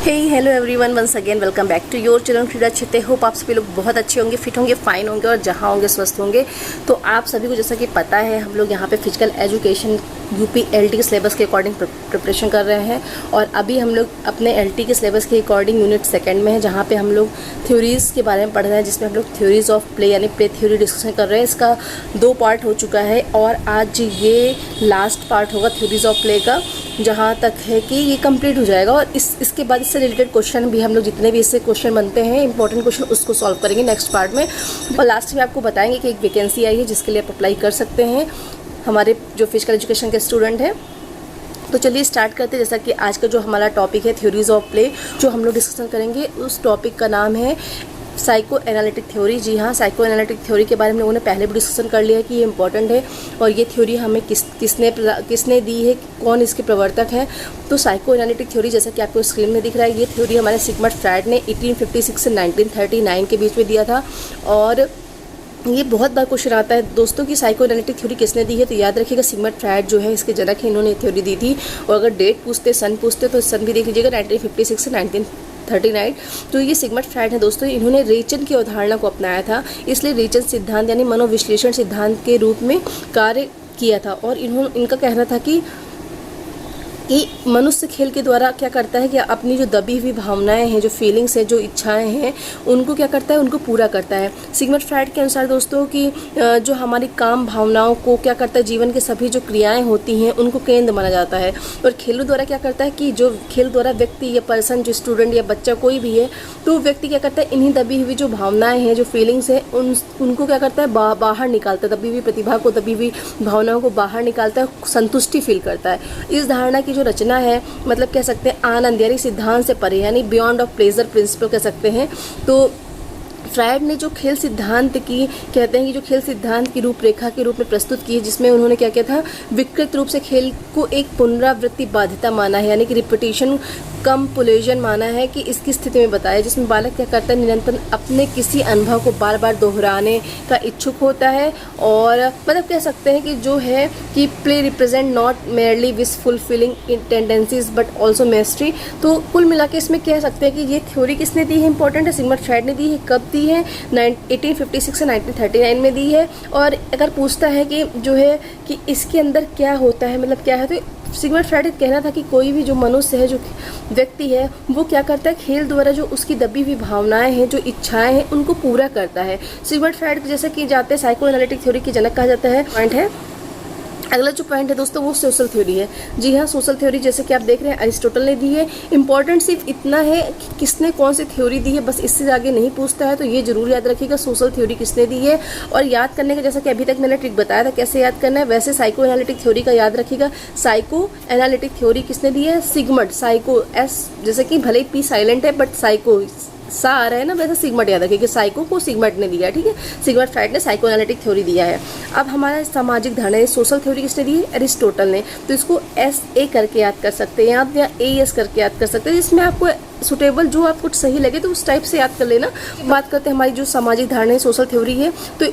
Hey hello everyone, once again welcome back to your channel Krida Chitte. Hope आप सभी लोग बहुत अच्छे होंगे, फिट होंगे, फाइन होंगे और जहाँ होंगे स्वस्थ होंगे। तो आप सभी को जैसा कि पता है, हम लोग यहाँ पे फिजिकल एजुकेशन यूपी एलटी के सिलेबस के अकॉर्डिंग प्रिपरेशन कर रहे हैं। और अभी हम लोग अपने एलटी के सिलेबस के अकॉर्डिंग यूनिट सेकंड में है, जहाँ पे हम लोग थ्योरीज़ के बारे में पढ़ रहे हैं, जिसमें हम लोग थ्योरीज़ ऑफ प्ले यानी प्ले थ्योरी डिस्कशन कर रहे हैं। इसका 2 पार्ट हो चुका है और आज ये लास्ट पार्ट होगा थ्योरीज़ ऑफ प्ले का, जहाँ तक है कि ये कंप्लीट हो जाएगा। और इसके बाद इससे रिलेटेड क्वेश्चन भी हम लोग जितने भी इससे क्वेश्चन बनते हैं इंपॉर्टेंट क्वेश्चन, उसको सॉल्व करेंगे नेक्स्ट पार्ट में। और लास्ट में आपको बताएंगे कि एक वैकेंसी आई है जिसके लिए आप अप्लाई कर सकते हैं, हमारे जो फिजिकल एजुकेशन के स्टूडेंट हैं। तो चलिए स्टार्ट करते हैं। जैसा कि आज का जो हमारा टॉपिक है थ्योरीज ऑफ प्ले, जो हम लोग डिस्कशन करेंगे, उस टॉपिक का नाम है साइको एनालिटिक थ्योरी। जी हाँ, साइको एनालिटिक थ्योरी के बारे में लोगों ने पहले भी डिस्कशन कर लिया है कि ये इंपॉर्टेंट है और ये थ्योरी हमें किसने दी है, कौन इसके प्रवर्तक हैं। तो साइको एनालिटिक थ्योरी जैसा कि आपको स्क्रीन में दिख रहा है, ये थ्योरी हमारे सिगमंड फ्रायड ने 1856 से 1939 के बीच में दिया था। और ये बहुत बार क्वेश्चन आता है दोस्तों कि साइको एनालिटिक थ्योरी किसने दी है। तो याद रखिएगा, सिगमंड फ्रायड जो है इसके जनक हैं, इन्होंने थ्योरी दी थी। और अगर डेट पूछते, सन पूछते, तो सन भी देख लीजिएगा, 1956 से 1939। तो ये सिगमंड फ्रायड है दोस्तों, इन्होंने रेचन की अवधारणा को अपनाया था, इसलिए रेचन सिद्धांत यानी मनोविश्लेषण सिद्धांत के रूप में कार्य किया था। और इनका कहना था कि मनुष्य खेल के द्वारा क्या करता है कि अपनी जो दबी हुई भावनाएं हैं, जो फीलिंग्स हैं, जो इच्छाएं हैं, उनको क्या करता है, उनको पूरा करता है। सिगमंड फ्रायड के अनुसार दोस्तों कि जो हमारी काम भावनाओं को क्या करता है, जीवन के सभी जो क्रियाएं होती हैं उनको केंद्र माना जाता है। और खेलों द्वारा क्या करता है कि जो खेल द्वारा व्यक्ति या पर्सन, जो स्टूडेंट या बच्चा कोई भी है, तो व्यक्ति क्या करता है, इन्हीं दबी हुई जो भावनाएँ हैं, जो फीलिंग्स हैं, उनको क्या करता है, बाहर निकालता है। दबी हुई प्रतिभा को, दबी हुई भावनाओं को बाहर निकालता है, संतुष्टि फील करता है। इस धारणा की जो रचना है, मतलब कह सकते हैं आनंद यानी सिद्धांत से परे, यानी बियॉन्ड ऑफ प्लेजर प्रिंसिपल कह सकते हैं। तो फ्रायड ने जो खेल सिद्धांत की कहते हैं कि जो खेल सिद्धांत की रूपरेखा के रूप में प्रस्तुत की है, जिसमें उन्होंने क्या किया था, विकृत रूप से खेल को एक पुनरावृत्ति बाध्यता माना है, यानी कि रिपीटिशन कंपल्शन माना है कि इसकी स्थिति में बताया, जिसमें बालक क्या करता है, निरंतर अपने किसी अनुभव को बार बार दोहराने का इच्छुक होता है। और मतलब कह सकते हैं कि जो है कि play represent not merely wish fulfilling in tendencies but also mastery. तो कुल मिला के इसमें कह सकते हैं कि ये थ्योरी किसने दी है, इंपॉर्टेंट है, सिगमंड फ्रायड ने दी है। कब दी है, 1856 से 1939 में दी है। और अगर पूछता है कि जो है कि इसके अंदर क्या होता है, मतलब क्या है, तो सिगमंड फ्रायड कहना था कि कोई भी जो मनुष्य है, जो व्यक्ति है, वो क्या करता है, खेल द्वारा जो उसकी दबी हुई भावनाएं हैं, जो इच्छाएं हैं, उनको पूरा करता है। सिगमंड फ्रायड जैसे कि जाते हैं साइको एनालिटिक थ्योरी के जनक कहा जाता है। पॉइंट है, अगला जो पॉइंट है दोस्तों, वो सोशल थ्योरी है। जी हाँ, सोशल थ्योरी जैसे कि आप देख रहे हैं अरिस्टोटल ने दी है। इंपॉर्टेंट सिर्फ इतना है कि किसने कौन सी थ्योरी दी है, बस इससे आगे नहीं पूछता है। तो ये जरूर याद रखिएगा, सोशल थ्योरी किसने दी है। और याद करने का जैसा कि अभी तक मैंने ट्रिक बताया था कैसे याद करना है, वैसे साइको एनालिटिक थ्योरी का याद रखिएगा। साइको एनालिटिक थ्योरी किसने दी है, सिगमंड, साइको एस, जैसे कि भले ही पी साइलेंट है बट साइको सा आ रहा है ना, वैसे सिगमंड याद रखिए कि साइको को सिगमंड ने दिया है, ठीक है। सिगमंड फ्रायड ने साइको एनालिटिक थ्योरी दिया है। अब हमारा सामाजिक धारणा, सोशल थ्योरी किसने दी है, अरिस्टोटल ने। तो इसको SA करके याद कर सकते हैं आप, या AS करके याद कर सकते हैं, जिसमें आपको सुटेबल जो आपको सही लगे तो उस टाइप से याद कर लेना। बात करते हैं हमारी जो सामाजिक धारणा है, सोशल थ्योरी है। तो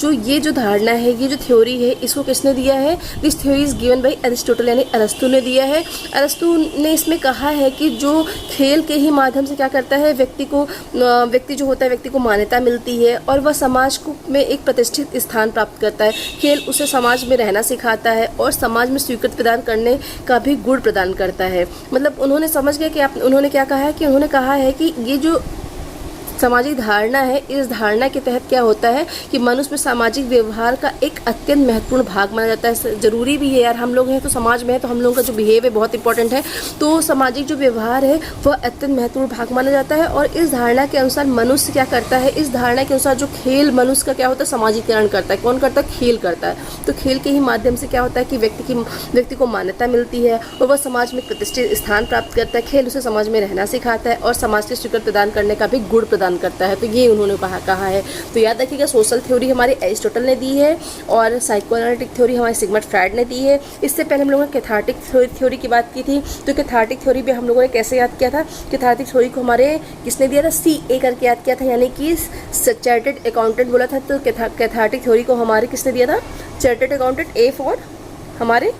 ये जो धारणा है, ये जो थ्योरी है, इसको किसने दिया है, this theory is given by Aristotle यानी अरस्तु ने दिया है। अरस्तु ने इसमें कहा है कि जो खेल के ही माध्यम से क्या करता है, व्यक्ति जो होता है, व्यक्ति को मान्यता मिलती है और वह समाज को में एक प्रतिष्ठित स्थान प्राप्त करता है। खेल उसे समाज में रहना सिखाता है और समाज में स्वीकृति प्रदान करने का भी गुण प्रदान करता है। मतलब उन्होंने समझ गया कि उन्होंने क्या कहा है, कि उन्होंने कहा है कि ये जो सामाजिक धारणा है, इस धारणा के तहत क्या होता है कि मनुष्य में सामाजिक व्यवहार का एक अत्यंत महत्वपूर्ण भाग माना जाता है। जरूरी भी है यार, हम लोग हैं तो समाज में है, तो हम लोगों का जो बिहेव है बहुत इंपॉर्टेंट है। तो सामाजिक जो व्यवहार है वह अत्यंत महत्वपूर्ण भाग माना जाता है। और इस धारणा के अनुसार मनुष्य क्या करता है, इस धारणा के अनुसार जो खेल मनुष्य का क्या होता है, समाजीकरण करता है। कौन करता है, खेल करता है। तो खेल के ही माध्यम से क्या होता है कि व्यक्ति को मान्यता मिलती है और वह समाज में प्रतिष्ठित स्थान प्राप्त करता है। खेल उसे समाज में रहना सिखाता है और समाज से स्वीकृति प्रदान करने का भी गुण प्रदान करता है। तो ये उन्होंने कहा है। तो याद रखिएगा, सोशल थ्योरी हमारे एरिस्टोटल ने दी है और साइको एनालिटिक थ्योरी हमारे सिगमंड फ्रायड ने दी है। इससे पहले हम लोगों ने कैथार्टिक थ्योरी की बात की थी। तो कैथार्टिक थ्योरी भी हम लोगों ने कैसे याद किया था, कैथार्टिक थ्योरी को हमारे किसने दिया था, CA करके याद किया था, यानी कि चार्टर्ड अकाउंटेंट बोला था। तो कैथार्टिक थ्योरी को हमारे किसने दिया था, चार्टर्ड अकाउंटेंट, A फॉर हमारे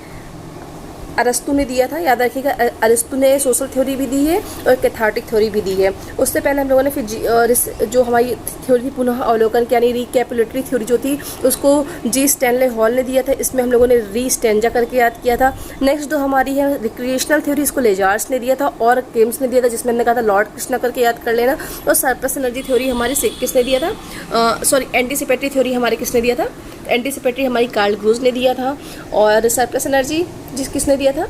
अरस्तु ने दिया था, याद रखिएगा। अरस्तु ने सोशल थ्योरी भी दी है और कैथार्टिक थ्योरी भी दी है। उससे पहले हम लोगों ने फिर जो हमारी थ्योरी थी पुनः अवलोकन यानी रिकैपुलेटरी थ्योरी जो थी उसको जी स्टैनले हॉल ने दिया था। इसमें हम लोगों ने री स्टेंजा करके याद किया था। नेक्स्ट जो हमारी है रिक्रिएशनल थ्योरी, इसको लेजार्स ने दिया था और गेम्स ने दिया था, जिसमें हमने कहा था लॉर्ड कृष्णा करके याद कर लेना। और सरप्लस एनर्जी थ्योरी हमारी किसने दिया था, सॉरी एंटीसिपेटरी थ्योरी हमारे किसने दिया था, एंटीसिपेटरी हमारी कार्ल ग्रूज ने दिया था। और सरप्लस एनर्जी किसने दिया था,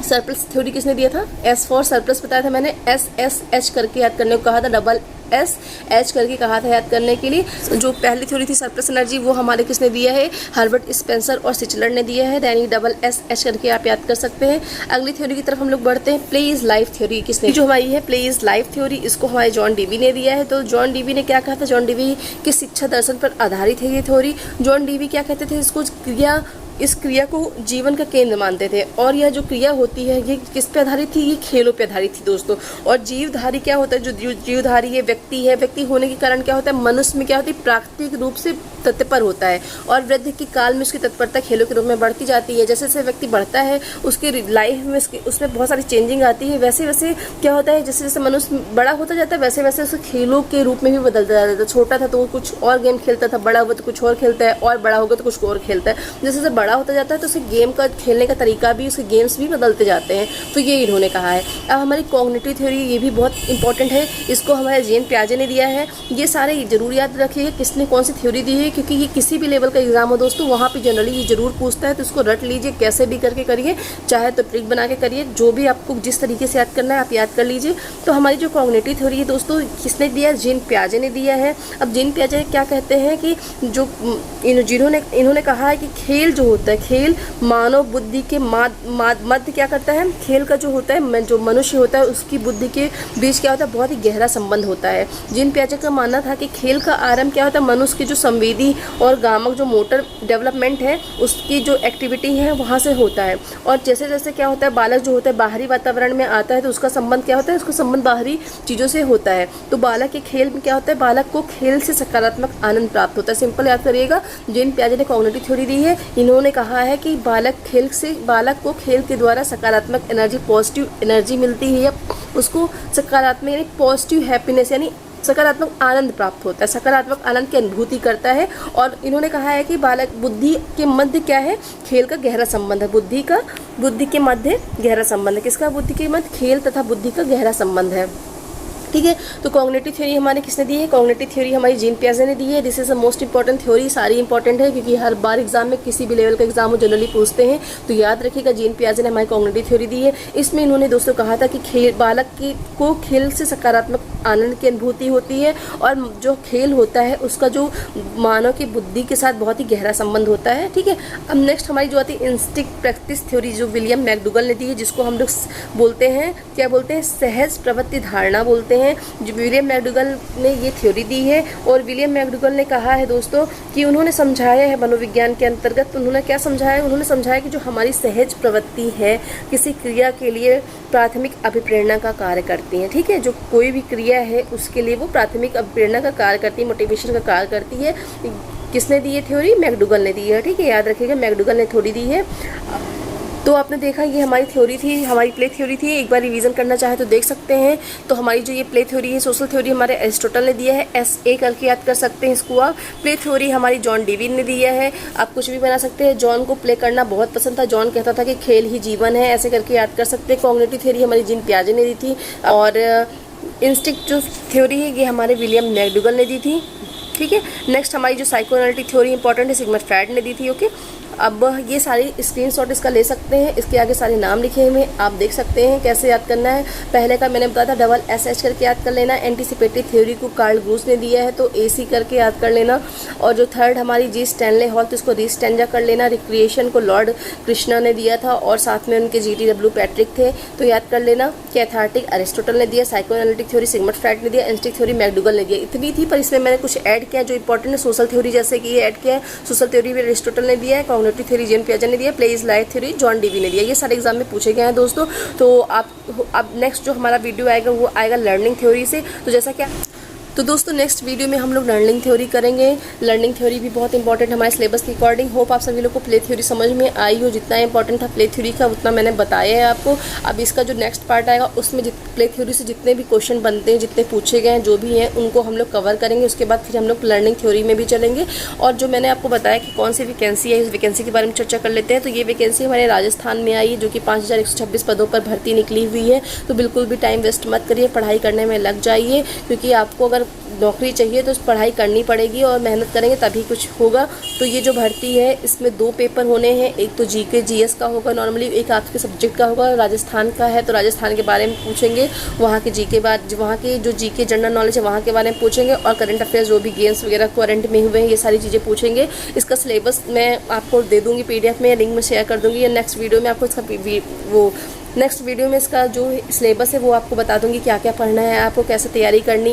सरप्लस थ्योरी किसने दिया था, एस फॉर सरप्लस बताया था मैंने, एस एस एच करके याद करने को कहा था, डबल एस एच करके कहा था याद करने के लिए। जो पहली थ्योरी थी सरप्लस एनर्जी वो हमारे किसने दिया है, हर्बर्ट स्पेंसर और सिचलर ने दिया है, यानी डबल एस एच करके आप याद कर सकते हैं। अगली थ्योरी की तरफ हम लोग बढ़ते हैं, प्ले इज लाइफ थ्योरी किसने, जो हमारी है प्ले इज लाइफ थ्योरी, इसको हमारे जॉन डीवी ने दिया है। तो जॉन डीवी ने क्या कहा था, जॉन डीवी की शिक्षा दर्शन पर आधारित है ये थ्योरी। जॉन डीवी क्या कहते थे, इसको इस क्रिया को जीवन का केंद्र मानते थे। और यह जो क्रिया होती है ये किस पे आधारित थी, ये खेलों पे आधारित थी दोस्तों। और जीवधारी क्या होता है, जो जीवधारी है व्यक्ति है, व्यक्ति होने के कारण क्या होता है, मनुष्य में क्या होती है, प्राकृतिक रूप से तत्पर होता है। और वृद्धि के काल में उसकी तत्परता खेलों के रूप में बढ़ती जाती है। जैसे जैसे व्यक्ति बढ़ता है उसके लाइफ में उसमें बहुत सारी चेंजिंग आती है। वैसे वैसे क्या होता है, जैसे जैसे मनुष्य बड़ा होता जाता है वैसे वैसे उसे खेलों के रूप में भी बदलता जाता है। छोटा था तो वो कुछ और गेम खेलता था, बड़ा हुआ तो कुछ और खेलता है, और बड़ा होगा तो कुछ और खेलता है। जैसे जैसे बड़ा होता जाता है तो उसे गेम का खेलने का तरीका भी, उसके गेम्स भी बदलते जाते हैं। तो ये इन्होंने कहा है। अब हमारी कॉग्निटिव थ्योरी, ये भी बहुत इंपॉर्टेंट है, इसको हमारे जेन पियाजे ने दिया है। ये सारे जरूर याद रखिएगा किसने कौन सी थ्योरी दी है, क्योंकि ये किसी भी लेवल का एग्जाम हो दोस्तों वहाँ पे जनरली ये जरूर पूछता है। तो इसको रट लीजिए, कैसे भी करके करिए, चाहे तो ट्रिक बना के करिए, जो भी आपको जिस तरीके से याद करना है आप याद कर लीजिए। तो हमारी जो कॉग्निटिव थ्योरी है दोस्तों किसने दिया है, जेन पियाजे ने दिया है। अब जेन पियाजे क्या कहते हैं कि जो इन्होंने कहा है कि खेल जो होता है, खेल मानव बुद्धि के मध्य क्या करता है, खेल का जो होता है, जो मनुष्य होता है उसकी बुद्धि के बीच क्या होता है, बहुत ही गहरा संबंध होता है। जेन पियाजे का मानना था कि खेल का आरंभ क्या होता है, मनुष्य की जो संवेदी और गामक जो मोटर डेवलपमेंट है उसकी जो एक्टिविटी है वहाँ से होता है। और जैसे जैसे क्या होता है, बालक जो होता है बाहरी वातावरण में आता है तो उसका संबंध क्या होता है, उसका संबंध बाहरी चीज़ों से होता है। तो बालक के खेल में क्या होता है, बालक को खेल से सकारात्मक आनंद प्राप्त होता है। सिंपल याद करिएगा, जेन पियाजे ने कॉग्निटिव थ्योरी दी है। इन्होंने कहा है कि बालक को खेल के द्वारा सकारात्मक एनर्जी, पॉजिटिव एनर्जी मिलती है, या उसको सकारात्मक यानी पॉजिटिव हैप्पीनेस यानी सकारात्मक आनंद प्राप्त होता है, सकारात्मक आनंद की अनुभूति करता है। और इन्होंने कहा है कि बालक बुद्धि के मध्य क्या है, खेल का गहरा संबंध है। बुद्धि के मध्य गहरा संबंध है, किसका, बुद्धि के मध्य खेल तथा बुद्धि का गहरा संबंध है। ठीक है, तो कॉग्निटिव थ्योरी हमारे किसने दी है, कॉग्निटिव थ्योरी हमारी जेन पियाजे ने दी है। This is the most important theory, सारी इंपॉर्टेंट है क्योंकि हर बार एग्जाम में किसी भी लेवल का एग्जाम हो जनरली पूछते हैं। तो याद रखिएगा जेन पियाजे ने हमारी कॉग्निटिव थ्योरी दी है। इसमें इन्होंने दोस्तों कहा था कि बालक को खेल से सकारात्मक आनंद की अनुभूति होती है, और जो खेल होता है उसका जो मानव की बुद्धि के साथ बहुत ही गहरा संबंध होता है। ठीक है, अब नेक्स्ट हमारी जो आती है इंस्टिंक्ट प्रैक्टिस थ्योरी, जो विलियम मैकडूगल ने दी है, जिसको हम लोग बोलते हैं, क्या बोलते हैं, सहज प्रवृत्ति धारणा बोलते हैं। जो विलियम मैकडूगल ने ये थ्योरी दी है। और विलियम मैकडूगल ने कहा है दोस्तों कि उन्होंने समझाया है मनोविज्ञान के अंतर्गत, उन्होंने क्या समझाया, उन्होंने समझाया कि जो हमारी सहज प्रवृत्ति है किसी क्रिया के लिए प्राथमिक अभिप्रेरणा का कार्य करती है। ठीक है, जो कोई भी क्रिया है उसके लिए वो प्राथमिक अभिप्रेरणा का कार्य करती है, मोटिवेशन का कार्य करती है। किसने दी है थ्योरी, मैकडूगल ने दी है। ठीक है, याद रखिएगा मैकडूगल ने थ्योरी दी है। तो आपने देखा ये हमारी थ्योरी थी, हमारी प्ले थ्योरी थी। एक बार रिवीजन करना चाहे तो देख सकते हैं। तो हमारी जो ये प्ले थ्योरी है, सोशल थ्योरी हमारे एरिस्टोटल ने दिया है, SA करके याद कर सकते हैं इसको आप। प्ले थ्योरी हमारी जॉन डीवी ने दिया है, आप कुछ भी बना सकते हैं। जॉन को प्ले करना बहुत पसंद था, जॉन कहता था कि खेल ही जीवन है, ऐसे करके याद कर सकते हैं। कॉग्निटिव थ्योरी हमारी जेन पियाजे ने दी थी, और इंस्टिंक्ट जो थ्योरी है ये हमारे विलियम मैकडूगल ने दी थी। ठीक है, नेक्स्ट हमारी जो साइकोएनालिटिक थ्योरी इंपॉर्टेंट है, सिगमंड फ्रायड ने दी थी। ओके, अब ये सारी स्क्रीनशॉट इसका ले सकते हैं, इसके आगे सारे नाम लिखे हुए आप देख सकते हैं कैसे याद करना है। पहले का मैंने बताया था डबल SH करके याद कर लेना। एंटीसिपेटरी थ्योरी को कार्ल ग्रूज ने दिया है तो AC करके याद कर लेना। और जो थर्ड हमारी जी स्टैनले हॉल, तो इसको री स्टेंजा कर लेना। रिक्रिएशन को लॉर्ड कृष्णा ने दिया था और साथ में उनके GTW पैट्रिक थे, तो याद कर लेना। कैथार्टिक अरिस्टोटल ने दिया, साइकोएनालिटिक थ्योरी सिगमंड फ्रायड ने दिया, इंस्टिंक्ट थ्योरी मैकडूगल ने दिया। इतनी थी, पर इसमें मैंने कुछ ऐड किया जो इंपॉर्टेंट है। सोशल थ्योरी जैसे कि ये ऐड किया है, सोशल थ्योरी भी अरिस्टोटल ने दिया है, कॉग्निटिव थ्योरी जेन पियाजे ने दिया, play is life theory John Dewey ने दिया। ये सारे एग्जाम में पूछे गए हैं दोस्तों। तो आप अब नेक्स्ट जो हमारा वीडियो आएगा वो आएगा लर्निंग थ्योरी से। तो जैसा क्या तो दोस्तों नेक्स्ट वीडियो में हम लोग लर्निंग थ्योरी करेंगे। लर्निंग थ्योरी भी बहुत इंपॉर्टेंट हमारे सिलेबस के अकॉर्डिंग। होप आप सभी लोग को प्ले थ्योरी समझ में आई हो। जितना इंपॉर्टेंट था प्ले थ्योरी का उतना मैंने बताया है आपको। अब इसका जो नेक्स्ट पार्ट आएगा उसमें प्ले थ्योरी से जितने भी क्वेश्चन बनते हैं, जितने पूछे गए हैं, जो भी हैं, उनको हम लोग कवर करेंगे। उसके बाद फिर हम लोग लर्निंग थ्योरी में भी चलेंगे। और जो मैंने आपको बताया कि कौन सी वैकेंसी है, इस वैकेंसी के बारे में चर्चा कर लेते हैं। तो ये वैकेंसी हमारे राजस्थान में आई है, जो कि 5126 पदों पर भर्ती निकली हुई है। तो बिल्कुल भी टाइम वेस्ट मत करिए, पढ़ाई करने में लग जाइए, क्योंकि आपको अगर नौकरी चाहिए तो पढ़ाई करनी पड़ेगी और मेहनत करेंगे तभी कुछ होगा। तो ये जो भर्ती है इसमें 2 पेपर होने हैं। एक तो जीके जीएस का होगा नॉर्मली, एक आपके सब्जेक्ट का होगा। राजस्थान का है तो राजस्थान के बारे में पूछेंगे, वहाँ के जीके बाद वहाँ के जो जीके जनरल नॉलेज है वहाँ के बारे में पूछेंगे, और करंट अफेयर्स जो भी गेम्स वगैरह करंट में हुए हैं ये सारी चीज़ें पूछेंगे। इसका सिलेबस मैं आपको दे दूँगी PDF में, लिंक में शेयर कर दूँगी, या नेक्स्ट वीडियो में आपको इसका नेक्स्ट वीडियो में इसका जो सिलेबस है वो आपको बता दूँगी क्या क्या पढ़ना है, आपको कैसे तैयारी करनी